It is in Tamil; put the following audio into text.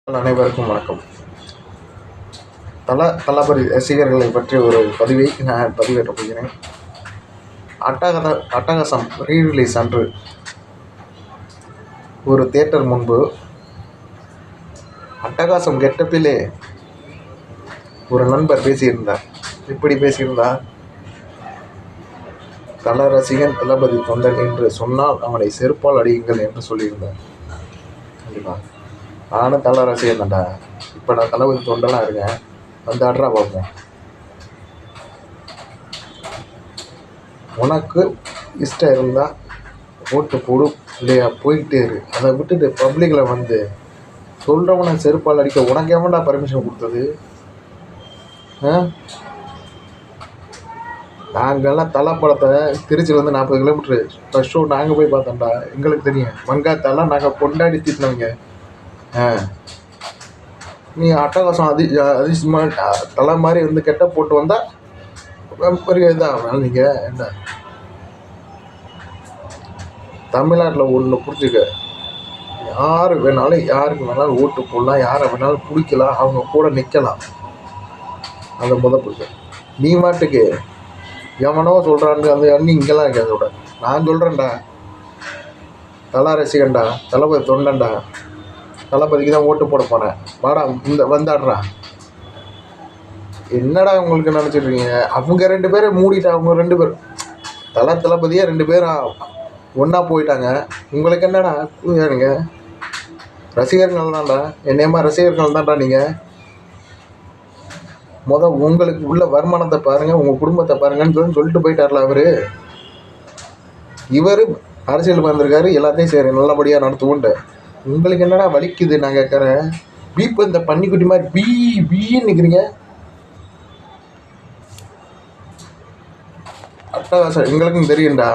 அனைவருக்கும் வணக்கம். தளபதி ரசிகர்களை பற்றி ஒரு பதிவை நான் பதிவேற்றப் போகிறேன். அட்டகாசம் ரீரிலீஸ் அன்று ஒரு தியேட்டர் முன்பு அட்டகாசம் கெட்டப்பிலே ஒரு நண்பர் பேசியிருந்தார். இப்படி பேசியிருந்தார்: தல ரசிகன் தளபதி தொண்டன் என்று சொன்னால் அவனை செருப்பால் அடியுங்கள் என்று சொல்லியிருந்தார். கண்டிப்பாக நானும் தல ரசிகன் தான்டா. இப்போ நான் தளபதி தொண்டெல்லாம் இருக்கேன், வந்து ஆடுறா பார்ப்போம். உனக்கு இஷ்டம் இருந்தால் ஓட்டு போடு, இல்லையா போயிட்டே இரு. அதை விட்டுட்டு பப்ளிக்கில் வந்து சொல்கிறவனை செருப்பால் அடிக்க உனக்கு எவன்டா பர்மிஷன் கொடுத்தது? நாங்கள்லாம் தலை படத்தை திருச்சியிலேருந்து 40 கிலோமீட்ரு ஃபஸ்ட் ஷோ நாங்கள் போய் பார்த்தோம்டா. எங்களுக்கு தெரியும். மங்காத்தெல்லாம் நாங்கள் கொண்டாடி திட்டினவங்க. நீ அட்டகாசம் அதிசயமாக தலை மாதிரி வந்து கெட்ட போட்டு வந்தால் பெரிய இதாக நீங்கள் என்ன தமிழ்நாட்டில் ஒன்று புரிஞ்சுக்க. யார் வேணாலும் யாருக்கு வேணாலும் ஓட்டு போடலாம், யாரை வேணாலும் பிடிக்கலாம், அவங்க கூட நிற்கலாம். அதை பிடிக்க நீ மாட்டுக்கு எவனோ சொல்கிறான்னு அந்த அண்ணி இங்கெல்லாம் இருக்க அதோட நான் சொல்கிறேன்டா. தல ரசிகன்டா, தளபதி தொண்டன்டா, தளபதிக்கு தான் ஓட்டு போட போனேன். வாடா இந்த வந்தாடுறா. என்னடா உங்களுக்கு நினச்சிட்ருக்கீங்க? அவங்க 2 பேரை மூடிட்டு அவங்க 2 பேர் தளபதியாக 2 பேரும் ஒன்றா போயிட்டாங்க. உங்களுக்கு என்னடா புரியாதுங்க? ரசிகர்கள் தான்டா, என்னையமா ரசிகர்கள் தான்டா. நீங்கள் உங்களுக்கு உள்ள வருமானத்தை பாருங்கள், உங்கள் குடும்பத்தை பாருங்கன்னு சொல்லிட்டு போயிட்டார்ல அவர். இவர் அரசியலுக்கு வந்திருக்காரு, எல்லாத்தையும் சரி நல்லபடியாக நடத்துவோன்ட்டு. உங்களுக்கு என்னடா வலிக்குது? நான் கேட்குறேன். பீப்பு இந்த பன்னிக்குட்டி மாதிரி பீன்னு நிற்கிறீங்க. அட்டகாசம் எங்களுக்கும் தெரியும்டா.